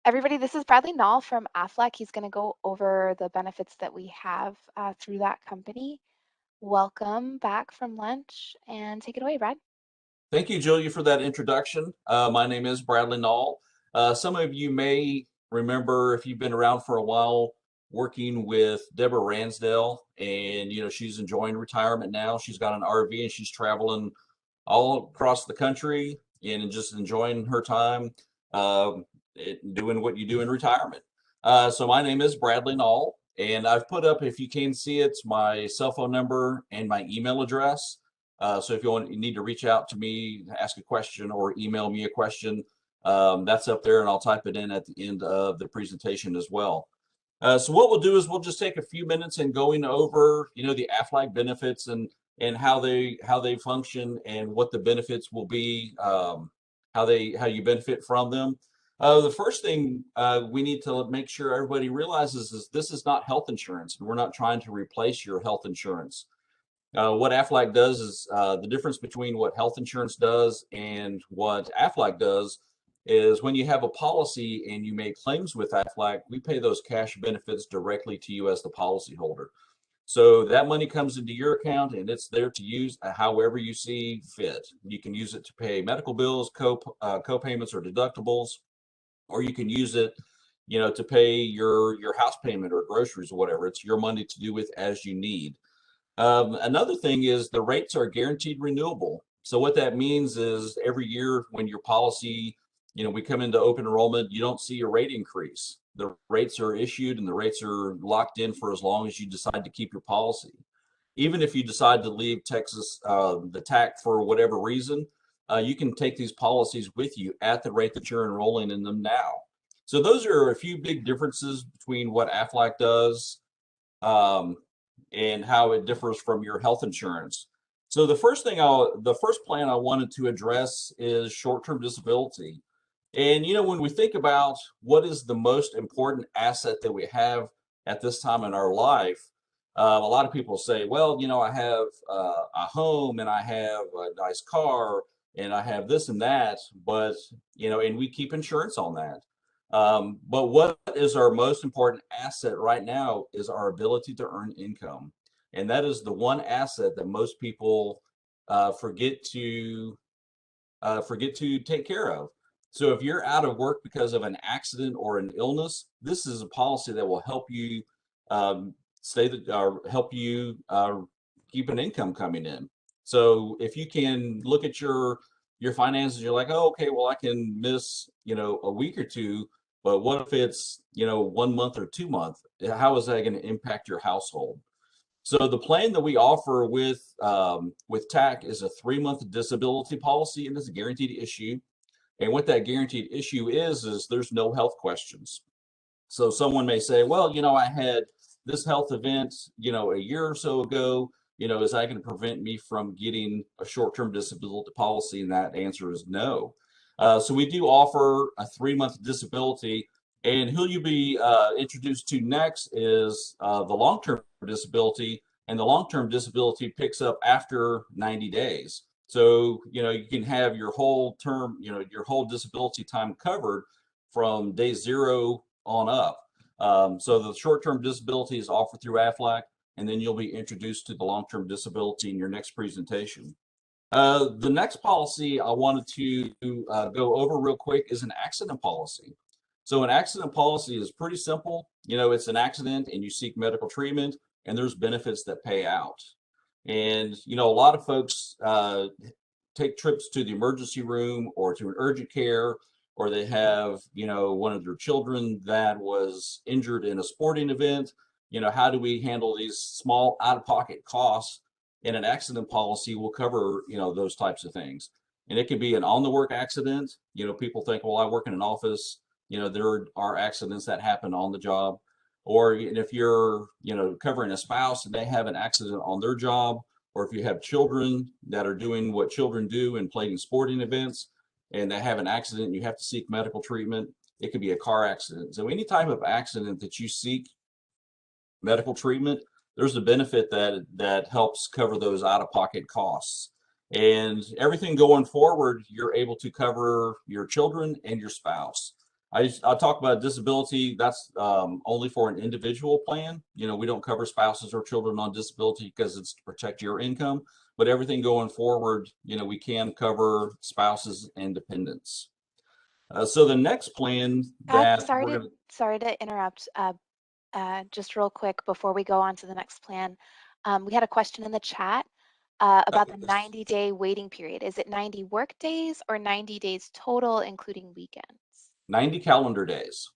Everybody, this is Bradley Nall from Aflac. He's going to go over the benefits that we have through that company. Welcome back from lunch and take it away, Brad. Thank you, Julia, for that introduction. My name is Bradley Nall. Some of you may remember, if you've been around for a while, working with Deborah Ransdale, and she's enjoying retirement now. She's got an RV and she's traveling all across the country and just enjoying her time, doing what you do in retirement. So my name is Bradley Nall, and I've put up, if you can see it, my cell phone number and my email address. So if you need to reach out to me, ask a question, or email me a question, that's up there, and I'll type it in at the end of the presentation as well. So what we'll do is we'll just take a few minutes and going over, the Aflac benefits and how they function and what the benefits will be, how you benefit from them. The first thing we need to make sure everybody realizes is this is not health insurance, and we're not trying to replace your health insurance. What Aflac does is the difference between what health insurance does and what Aflac does is when you have a policy and you make claims with Aflac, we pay those cash benefits directly to you as the policyholder. So that money comes into your account and it's there to use however you see fit. You can use it to pay medical bills, co-payments or deductibles, or you can use it, to pay your house payment or groceries or whatever. It's your money to do with as you need. Another thing is the rates are guaranteed renewable. So what that means is every year when your policy, we come into open enrollment, you don't see a rate increase. The rates are issued and the rates are locked in for as long as you decide to keep your policy. Even if you decide to leave Texas, the TAC for whatever reason, you can take these policies with you at the rate that you're enrolling in them now. So those are a few big differences between what Aflac does. Um, and how it differs from your health insurance. So the first plan I wanted to address is short-term disability. And when we think about what is the most important asset that we have at this time in our life, a lot of people say, well, I have a home and I have a nice car and I have this and that, but and we keep insurance on that. But what is our most important asset right now is our ability to earn income. And that is the one asset that most people forget to take care of. So if you're out of work because of an accident or an illness, this is a policy that will help you help you keep an income coming in. So if you can look at your finances, you're like, oh, okay, well, I can miss a week or two, but what if it's 1 month or 2 months? How is that going to impact your household? So the plan that we offer with TAC is a 3-month disability policy, and it's a guaranteed issue. And what that guaranteed issue is there's no health questions. So someone may say, well, I had this health event, a year or so ago. Is that going to prevent me from getting a short-term disability policy? And that answer is no. So we do offer a 3-month disability. And who you'll be introduced to next is the long-term disability. And the long-term disability picks up after 90 days. So, you can have your whole term, your whole disability time covered from day 0 on up. So the short-term disability is offered through Aflac, and then you'll be introduced to the long-term disability in your next presentation. The next policy I wanted to go over real quick is an accident policy. So an accident policy is pretty simple. It's an accident and you seek medical treatment and there's benefits that pay out. And, a lot of folks take trips to the emergency room or to an urgent care, or they have, one of their children that was injured in a sporting event. How do we handle these small out-of-pocket costs? And an accident policy will cover, those types of things. And it can be an on-the-work accident. People think, well, I work in an office. There are accidents that happen on the job. Or if you're, covering a spouse and they have an accident on their job, or if you have children that are doing what children do and playing sporting events and they have an accident and you have to seek medical treatment, it could be a car accident. So any type of accident that you seek medical treatment, there's a benefit that helps cover those out-of-pocket costs. And everything going forward, you're able to cover your children and your spouse. I talk about disability. That's only for an individual plan. We don't cover spouses or children on disability because it's to protect your income. But everything going forward, we can cover spouses and dependents. So the next plan that Sorry we're to going to, sorry to interrupt. Just real quick before we go on to the next plan, we had a question in the chat about the 90-day waiting period. Is it 90 work days or 90 days total, including weekends? 90 calendar days.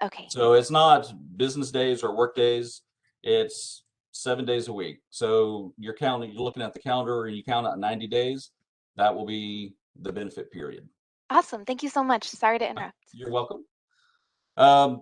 Okay, So it's not business days or work days. It's 7 days a week. So you're looking at the calendar and you count out 90 days. That will be the benefit period. awesome. Thank you so much. Sorry to interrupt. You're welcome.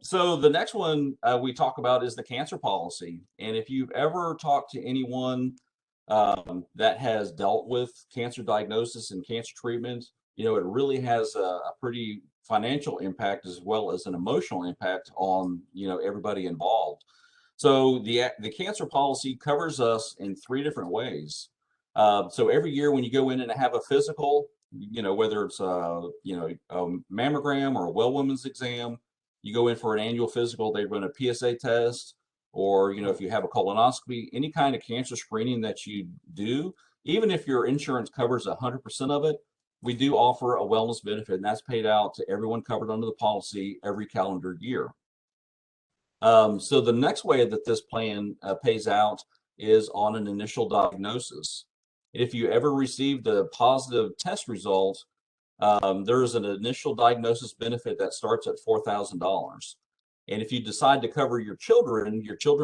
So the next one we talk about is the cancer policy. And if you've ever talked to anyone that has dealt with cancer diagnosis and cancer treatment, it really has a pretty financial impact as well as an emotional impact on, everybody involved. So the cancer policy covers us in three different ways. So every year when you go in and have a physical, whether it's a mammogram or a well woman's exam, you go in for an annual physical, they run a PSA test, or if you have a colonoscopy, any kind of cancer screening that you do, even if your insurance covers 100% of it, we do offer a wellness benefit, and that's paid out to everyone covered under the policy every calendar year. So the next way that this plan pays out is on an initial diagnosis. If you ever received a positive test result, there is an initial diagnosis benefit that starts at $4,000. And if you decide to cover your children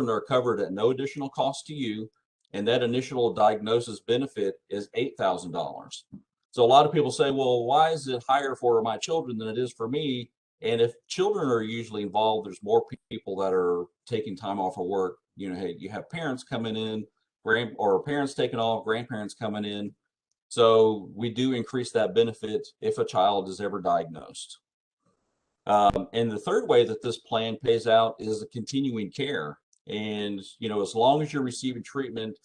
are covered at no additional cost to you, and that initial diagnosis benefit is $8,000. So a lot of people say, well, why is it higher for my children than it is for me? And if children are usually involved, there's more people that are taking time off of work. Hey, you have parents coming in, or parents taking off, grandparents coming in. So we do increase that benefit if a child is ever diagnosed. And the third way that this plan pays out is a continuing care. And, as long as you're receiving treatment,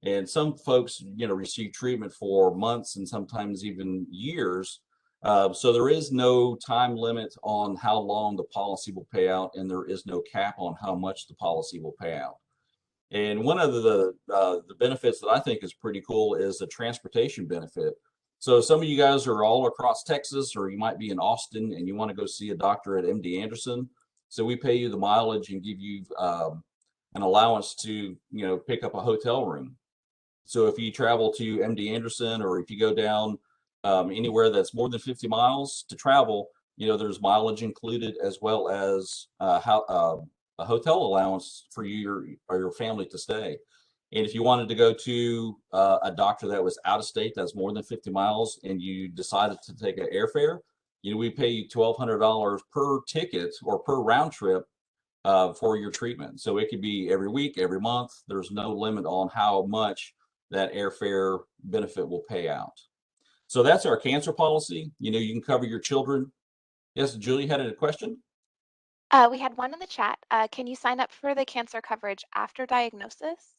and some folks, receive treatment for months and sometimes even years. So there is no time limit on how long the policy will pay out, and there is no cap on how much the policy will pay out. And one of the benefits that I think is pretty cool is the transportation benefit. So some of you guys are all across Texas, or you might be in Austin and you want to go see a doctor at MD Anderson. So we pay you the mileage and give you an allowance to pick up a hotel room. So if you travel to MD Anderson, or if you go down anywhere that's more than 50 miles to travel, there's mileage included, as well as a hotel allowance for you or your family to stay. And if you wanted to go to a doctor that was out of state, that's more than 50 miles, and you decided to take an airfare, we pay you $1,200 per ticket or per round trip for your treatment. So it could be every week, every month. There's no limit on how much that airfare benefit will pay out. So that's our cancer policy. You can cover your children. Yes, Julie had a question? We had one in the chat. Can you sign up for the cancer coverage after diagnosis?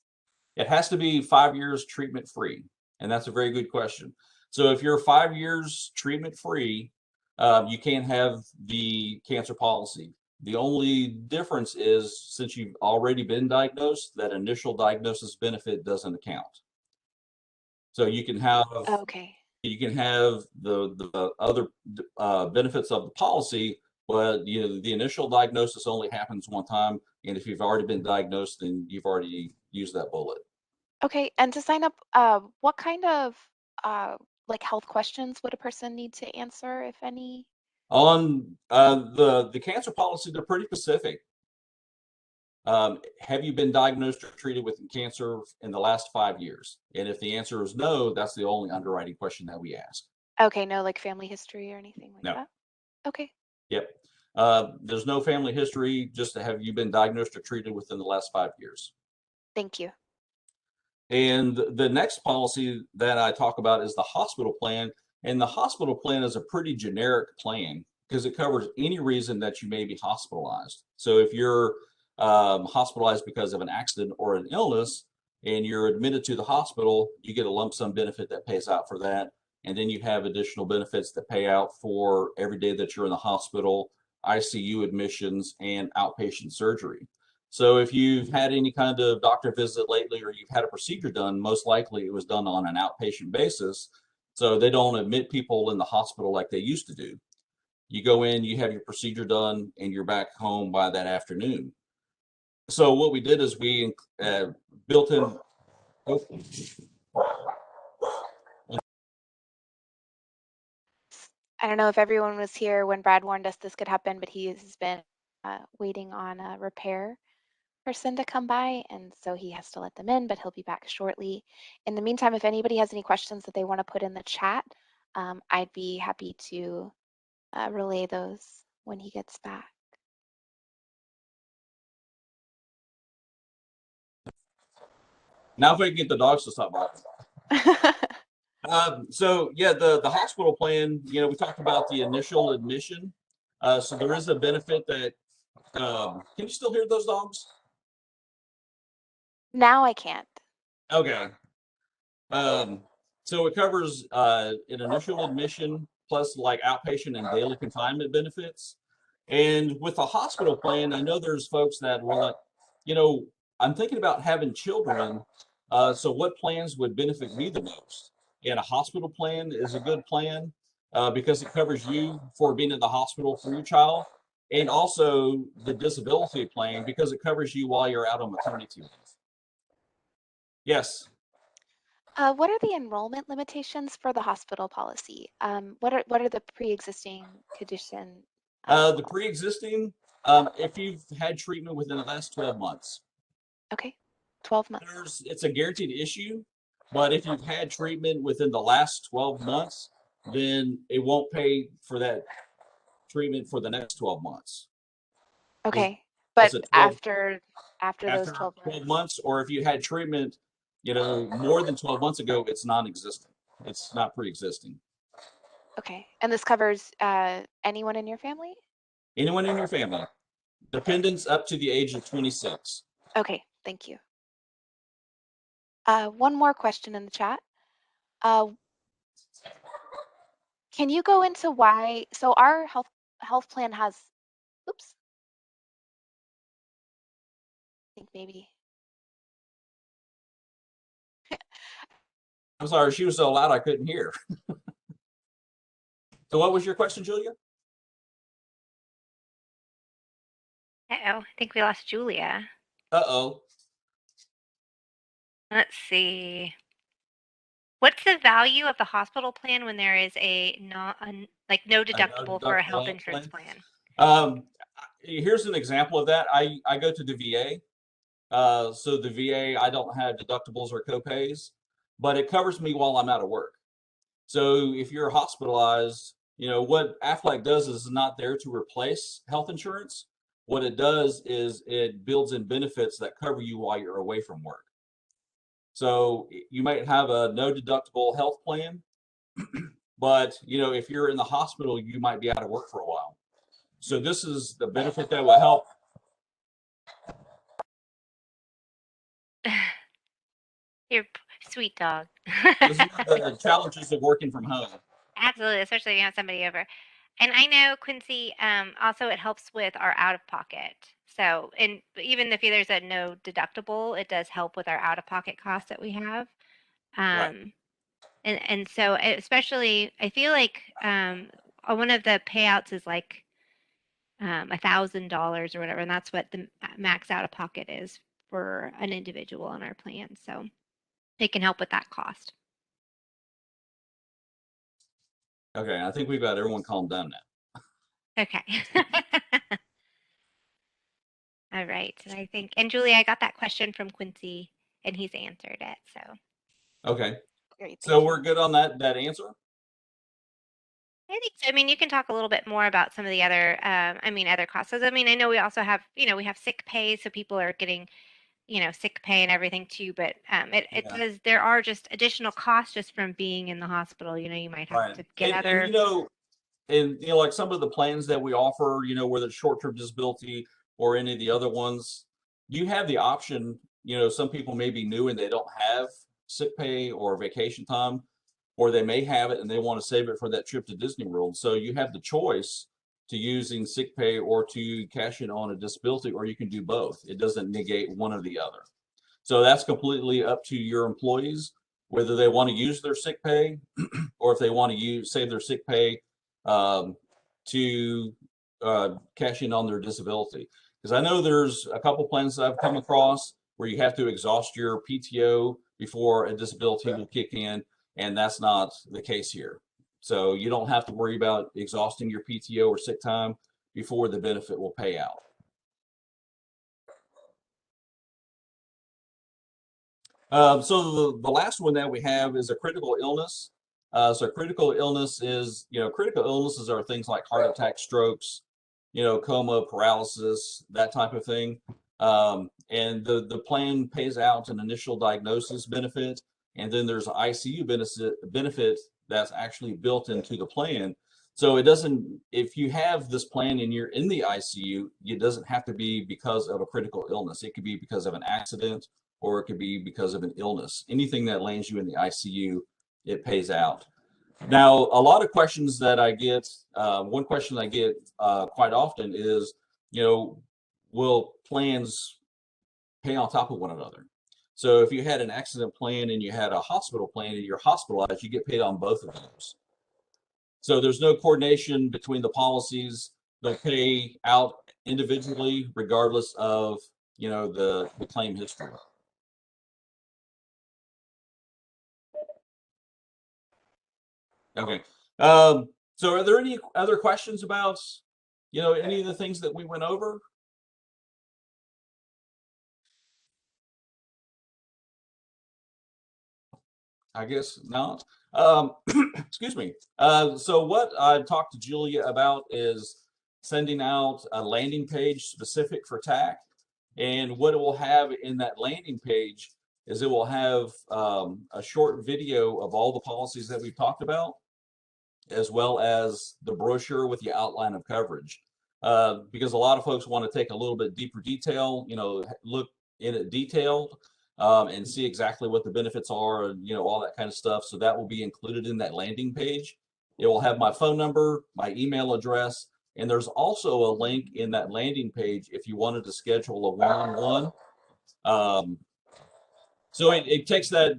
It has to be 5 years treatment free. And that's a very good question. So if you're 5 years treatment free, you can't have the cancer policy. The only difference is, since you've already been diagnosed, that initial diagnosis benefit doesn't account. So Okay. you can have the other benefits of the policy, but the initial diagnosis only happens one time, and if you've already been diagnosed, then you've already used that bullet. Okay, and to sign up, what kind of like health questions would a person need to answer, if any? On the cancer policy, they're pretty specific. Have you been diagnosed or treated with cancer in the last 5 years? And if the answer is no, that's the only underwriting question that we ask. Okay, no like family history or anything like No. that? Okay, Yep. There's no family history, just to have you been diagnosed or treated within the last 5 years. thank you. And the next policy that I talk about is the hospital plan. And the hospital plan is a pretty generic plan because it covers any reason that you may be hospitalized. So if you're hospitalized because of an accident or an illness and you're admitted to the hospital, you get a lump sum benefit that pays out for that. And then you have additional benefits that pay out for every day that you're in the hospital, ICU admissions, and outpatient surgery. So if you've had any kind of doctor visit lately or you've had a procedure done, most likely it was done on an outpatient basis. So they don't admit people in the hospital like they used to do. You go in, you have your procedure done, and you're back home by that afternoon. So what we did is we built in. Oh, I don't know if everyone was here when Brad warned us this could happen, but he has been waiting on a repair person to come by, and so he has to let them in, but he'll be back shortly. In the meantime, if anybody has any questions that they want to put in the chat, I'd be happy to relay those when he gets back. now if we can get the dogs to stop barking. So yeah, the hospital plan, we talked about the initial admission. So there is a benefit that, can you still hear those dogs? Now I can't. Okay. Um, so it covers an initial admission plus like outpatient and daily confinement benefits. And with the hospital plan, I know there's folks that were like, you know, I'm thinking about having children. So what plans would benefit me the most? And a hospital plan is a good plan because it covers you for being in the hospital for your child, and also the disability plan because it covers you while you're out on maternity leave. Yes. What are the enrollment limitations for the hospital policy? What are the pre-existing condition The policy? pre-existing, if you've had treatment within the last 12 months, Okay, 12 months. it's a guaranteed issue. But if you've had treatment within the last 12 months, then it won't pay for that treatment for the next 12 months. Okay, It's but a 12 after those after 12 12 months. months, or if you had treatment, more than 12 months ago, it's non-existent. It's not pre-existing. Okay, and this covers anyone in your family? Anyone in your family, dependents up to the age of 26. Okay, thank you. One more question in the chat. Uh, can you go into why, so our health plan has, oops, I think maybe. I'm sorry, she was so loud I couldn't hear. So what was your question, Julia? Uh-oh, I think we lost Julia. Uh-oh. Let's see. What's the value of the hospital plan when there is no deductible for a health insurance plan? Here's an example of that. I go to the VA. So the VA, I don't have deductibles or copays, but it covers me while I'm out of work. So if you're hospitalized, what Aflac does is not there to replace health insurance. What it does is it builds in benefits that cover you while you're away from work. So you might have a no deductible health plan, but if you're in the hospital, you might be out of work for a while. So this is the benefit that will help. Your sweet dog. This is the challenges of working from home. Absolutely, especially if you have somebody over. And I know, Quincy, also it helps with our out of pocket. So, and even if there's a no deductible, it does help with our out of pocket costs that we have. Right. And so, especially, I feel like one of the payouts is like $1,000 or whatever, and that's what the max out of pocket is for an individual on our plan. So they can help with that cost. Okay, I think we've got everyone calmed down now. Okay. All right. And Julie, I got that question from Quincy and he's answered it. So Okay. Great, So thank we're you. good on that answer? I think so. I mean, you can talk a little bit more about some of the other, other costs. I mean, I know we also have, we have sick pay, so people are getting, sick pay and everything too. But it Yeah. does, there are just additional costs just from being in the hospital. You might have Right. to get And like some of the plans that we offer, whether it's short-term disability or any of the other ones, you have the option. Some people may be new and they don't have sick pay or vacation time, or they may have it and they want to save it for that trip to Disney World. So you have the choice to using sick pay or to cash in on a disability, or you can do both. It doesn't negate one or the other. So that's completely up to your employees, whether they want to use their sick pay or if they want to save their sick pay to cash in on their disability. Because I know there's a couple plans that I've come across where you have to exhaust your PTO before a disability will kick in, and that's not the case here. So you don't have to worry about exhausting your PTO or sick time before the benefit will pay out. So the last one that we have is a critical illness. So critical illness is, critical illnesses are things like heart attack, strokes, coma, paralysis, that type of thing. And the plan pays out an initial diagnosis benefit, and then there's an ICU benefit that's actually built into the plan. So it doesn't, if you have this plan and you're in the ICU, it doesn't have to be because of a critical illness. It could be because of an accident, or it could be because of an illness. Anything that lands you in the ICU, it pays out. Now, a lot of questions that I get, one question I get quite often is, will plans pay on top of one another? So if you had an accident plan and you had a hospital plan and you're hospitalized, you get paid on both of those. So there's no coordination between the policies. They'll pay out individually, regardless of, the claim history. Okay. So are there any other questions about, any of the things that we went over? I guess not. Excuse me. So what I talked to Julia about is sending out a landing page specific for TAC. And what it will have in that landing page is it will have a short video of all the policies that we've talked about, as well as the brochure with the outline of coverage. Because a lot of folks want to take a little bit deeper detail, look in it detailed, and see exactly what the benefits are and, all that kind of stuff. So that will be included in that landing page. It will have my phone number, my email address, and there's also a link in that landing page if you wanted to schedule a one-on-one. So it takes that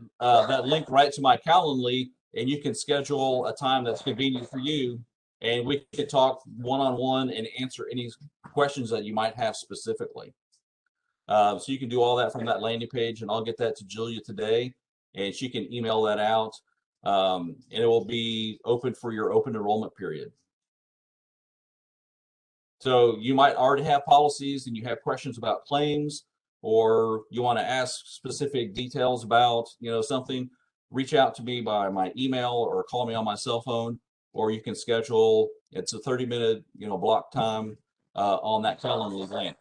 link right to my Calendly, and you can schedule a time that's convenient for you, and we can talk one-on-one and answer any questions that you might have specifically. So you can do all that from that landing page, and I'll get that to Julia today, and she can email that out, and it will be open for your open enrollment period. So you might already have policies and you have questions about claims, or you want to ask specific details about, something, reach out to me by my email or call me on my cell phone, or you can schedule, it's a 30-minute, block time on that Calendly link.